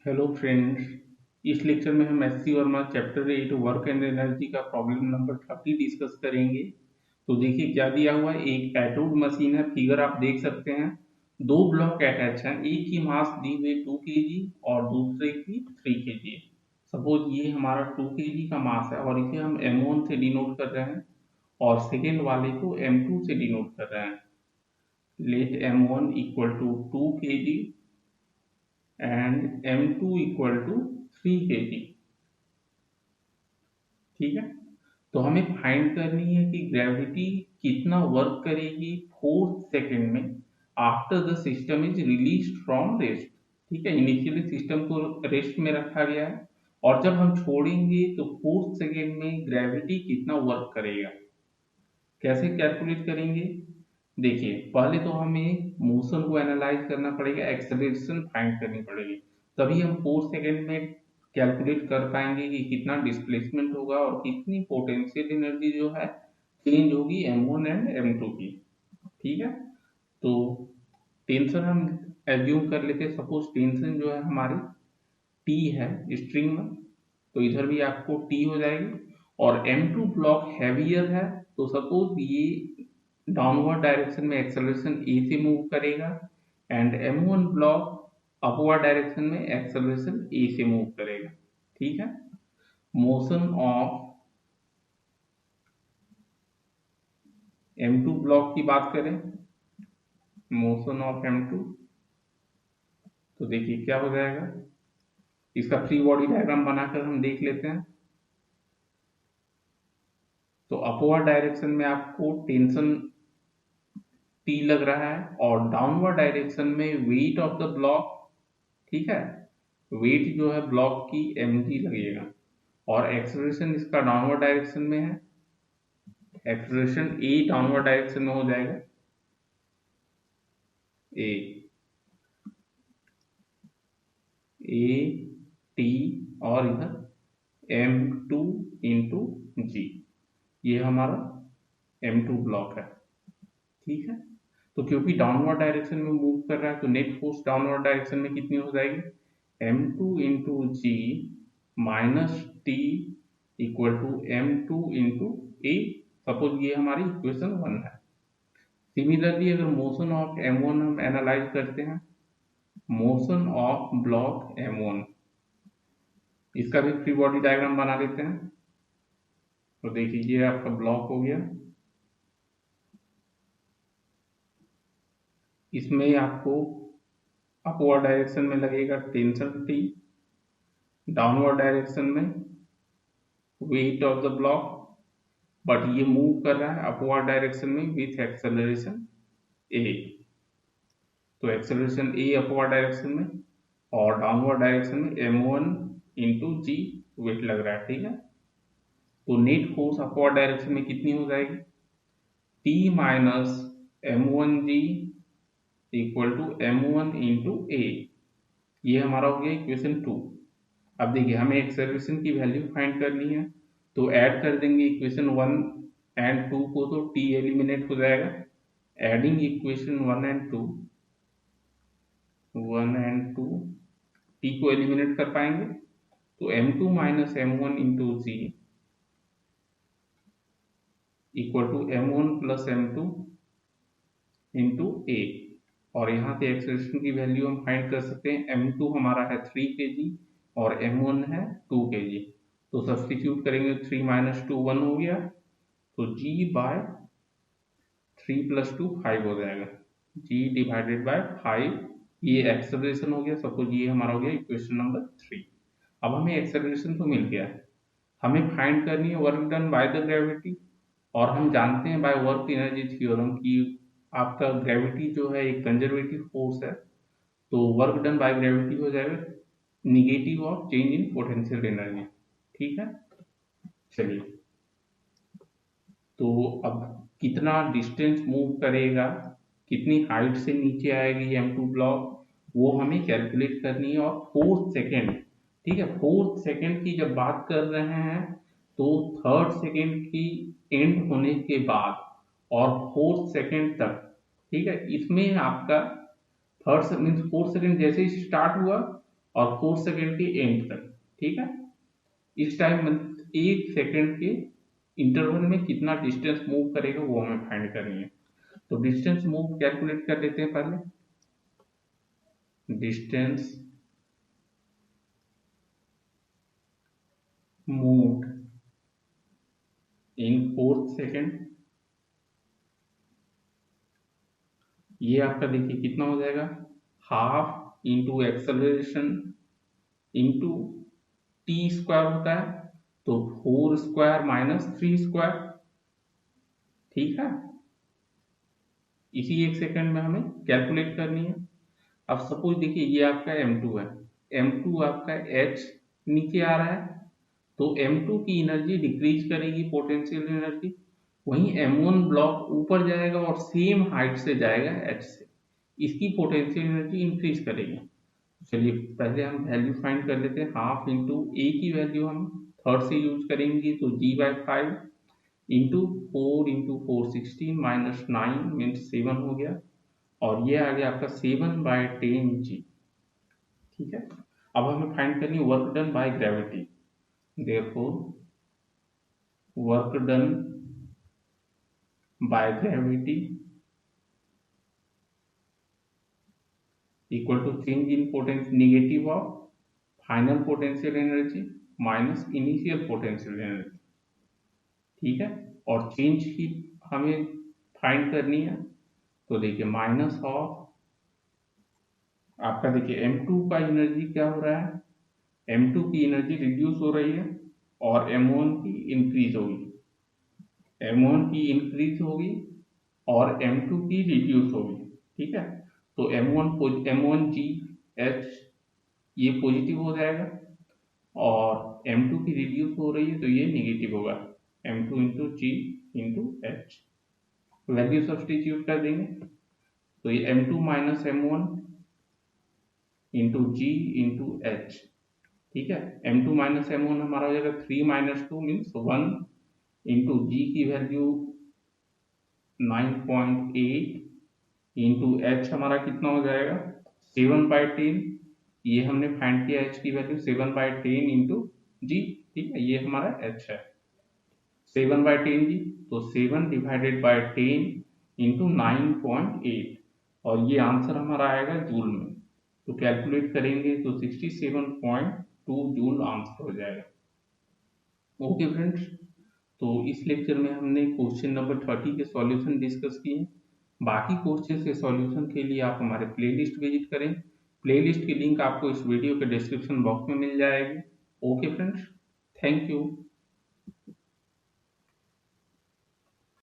Hello friends. इस lecture में हम S C Verma chapter 8 work and energy का प्रॉब्लम नंबर 30 डिस्कस करेंगे। तो देखिए क्या दिया हुआ है। एक एटोड मशीन है, फिगर आप देख सकते हैं। दो ब्लॉक अटैच हैं, एक की मास दी हुई 2 kg और दूसरे की 3 kg है। सपोज ये हमारा 2 kg का मास है और इसे हम m1 से डिनोट कर रहे हैं और सेकेंड वाले को m2 से डिनोट कर रहे हैं। Let m1 equal to 2 kg and m2 equal to 3 kg। ठीक है। तो हमें फाइंड करनी है कि ग्रेविटी कितना वर्क करेगी 4 सेकेंड में after the system is release from rest. ठीक है, इनिशियली सिस्टम को रेस्ट में रखा गया है और जब हम छोड़ेंगे तो 4 सेकेंड में ग्रेविटी कितना वर्क करेगा। कैसे कैलकुलेट करेंगे? देखिए, पहले तो हमें मोशन को एनालाइज करना पड़ेगा, एक्सेलरेशन फाइंड करनी पड़ेगी, तभी हम 4 सेकेंड में कैलकुलेट कर पाएंगे कि कितना डिस्प्लेसमेंट होगा और कितनी पोटेंशियल एनर्जी जो है चेंज होगी m1 एंड m2 की। ठीक है। तो टेंशन हम एज्यूम कर लेते हैं। सपोज टेंशन जो है हमारी टी है स्ट्रिंग में, तो इधर भी आपको टी हो जाएगी। और m2 ब्लॉक हैवियर है, तो सपोज ये डाउनवर्ड डायरेक्शन में एक्सेलरेशन ए से मूव करेगा and m1 block upward direction में एक्सेलरेशन ए से मूव करेगा। ठीक है। मोशन ऑफ m2 ब्लॉक की बात करें, मोशन ऑफ m2, तो देखिए क्या हो जाएगा। इसका फ्री बॉडी डायग्राम बनाकर हम देख लेते हैं। तो अपवर्ड डायरेक्शन में आपको टेंशन टी लग रहा है और डाउनवर्ड डायरेक्शन में वेट ऑफ द ब्लॉक, ठीक है, वेट जो है ब्लॉक की mg लगेगा। और एक्सेलरेशन इसका डाउनवर्ड डायरेक्शन में है, एक्सेलरेशन ए डाउनवर्ड डायरेक्शन में हो जाएगा ए ए टी और इधर m2 इंटू जी, ये हमारा m2 ब्लॉक है। ठीक है। तो क्योंकि डाउनवर्ड डायरेक्शन में मूव कर रहा है तो नेट फोर्स डाउनवर्ड डायरेक्शन में कितनी हो जाएगी, m2 into g minus T equal to m2 into a. Suppose ये हमारी इक्वेशन 1 है। सिमिलरली अगर मोशन ऑफ m1 हम एनालाइज करते हैं, मोशन ऑफ ब्लॉक m1, इसका भी फ्री बॉडी डायग्राम बना लेते हैं। तो देखिए ये आपका ब्लॉक हो गया, इसमें आपको अपवर्ड डायरेक्शन में लगेगा टेंशन टी, डाउनवर्ड डायरेक्शन में weight of the block, but ये मूव कर रहा है अपवर्ड डायरेक्शन में विथ एक्सेलरेशन ए। तो एक्सेलरेशन ए अपवर्ड डायरेक्शन में और डाउनवर्ड डायरेक्शन में m1 इंटू जी वेट लग रहा है। ठीक है। तो नेट फोर्स अपवर्ड डायरेक्शन में कितनी हो जाएगी, T minus m1 g equal to m1 into a. ये हमारा हो गया इक्वेशन 2। अब देखिए हमें एक्सेलरेशन की वैल्यू फाइंड करनी है, तो ऐड कर देंगे इक्वेशन 1 एंड 2 को, तो टी एलिमिनेट हो जाएगा। Adding equation 1 and 2, 1 and 2, T को एलिमिनेट कर पाएंगे तो m2 minus m1 into g equal to m1 plus m2 into a. और यहाँ पे एक्सेलरेशन की वैल्यू हम फाइंड कर सकते हैं। m2 हमारा है 3 kg और m1 है 2 kg, तो सब्सटीट्यूट करेंगे 3 माइनस 2 1 हो गया, तो g बाय 3 प्लस 2 5 हो जाएगा, g डिवाइडेड बाय 5। ये एक्सेलरेशन हो गया। सपोज ये हमारा हो गया इक्वेशन नंबर 3। अब हमें एक्सेलरेशन तो मिल गया है, हमें फाइंड करनी है work done by the gravity. और हम जानते हैं बाय वर्क एनर्जी थ्योरम कि आपका ग्रेविटी जो है एक कंजर्वेटिव फोर्स है, तो वर्क डन बाय ग्रेविटी हो जाएगा negative of change in potential energy. ठीक है। चलिए, तो अब कितना डिस्टेंस मूव करेगा, कितनी हाइट से नीचे आएगी m2 ब्लॉक, वो हमें कैलकुलेट करनी है। और 4 सेकेंड, ठीक है, 4 सेकेंड की जब बात कर रहे हैं तो 3rd सेकेंड की एंड होने के बाद और 4 सेकेंड तक, ठीक है, इसमें आपका थर्ड मीन्स 4 सेकेंड जैसे ही स्टार्ट हुआ और 4 सेकेंड के एंड तक। ठीक है, इस टाइम 1 सेकेंड के इंटरवल में कितना डिस्टेंस मूव करेगा वो हमें फाइंड करनी है। तो डिस्टेंस मूव कैलकुलेट कर लेते हैं पहले। डिस्टेंस मूव्ड इन 4 सेकेंड, ये आपका देखिए कितना हो जाएगा, half into acceleration into T square होता है, तो 4 स्क्वायर माइनस 3 स्क्वायर। ठीक है, इसी 1 सेकेंड में हमें कैलकुलेट करनी है। अब सपोज देखिए ये आपका M2 है, M2 आपका H नीचे आ रहा है, तो M2 की एनर्जी डिक्रीज करेगी, पोटेंशियल एनर्जी। वहीं M1 ब्लॉक ऊपर जाएगा और सेम हाइट से जाएगा H से, इसकी पोटेंशियल एनर्जी इंक्रीज करेगी। चलिए पहले हम वैल्यू फाइंड कर लेते हैं। हाफ इंटू ए की वैल्यू हम थर्ड से यूज करेंगे, तो G/5 into 4 into 4 16 minus 9 means 7 हो गया, और ये आ गया आपका 7/10 G। ठीक है, अब हमें फाइंड करनी है work done by gravity. Therefore work done by gravity equal to change in potential negative of final potential energy minus initial potential energy. ठीक है, और चेंज की हमें फाइंड करनी है, तो देखिए माइनस ऑफ आपका देखिए M2 का एनर्जी क्या हो रहा है, M2 की एनर्जी रिड्यूस हो रही है और M1 की इंक्रीज होगी, M1 की इंक्रीज होगी और M2 की रिड्यूस होगी। ठीक है, तो M1G H ये पॉजिटिव हो जाएगा और M2 की रिड्यूस हो रही है तो ये नेगेटिव होगा, M2 into G into H। Value substitute कर देंगे, तो ये M2 minus M1 into G into H। ठीक है, M2 माइनस M1 हमारा हो जाएगा 3 माइनस 2 मीन्स 1 इंटू G की वैल्यू 9.8 इंटू H हमारा कितना हो जाएगा 7/10। ये हमने फाइंड किया H की वैल्यू 7/10 इंटू G। ठीक है, ये हमारा H है 7/10G, तो 7/10 इंटू 9.8, और ये आंसर हमारा आएगा जूल में। तो कैलकुलेट करेंगे तो 67.2 जूल आंसर हो जाएगा। ओके फ्रेंड्स, तो इस लेक्चर में हमने क्वेश्चन नंबर 30 के सॉल्यूशन डिस्कस किए। बाकी क्वेश्चन के सॉल्यूशन के लिए आप हमारे प्लेलिस्ट विजिट करें। प्लेलिस्ट की लिंक आपको इस वीडियो के डिस्क्रिप्शन बॉक्स में मिल जाएगी। Okay friends, thank you.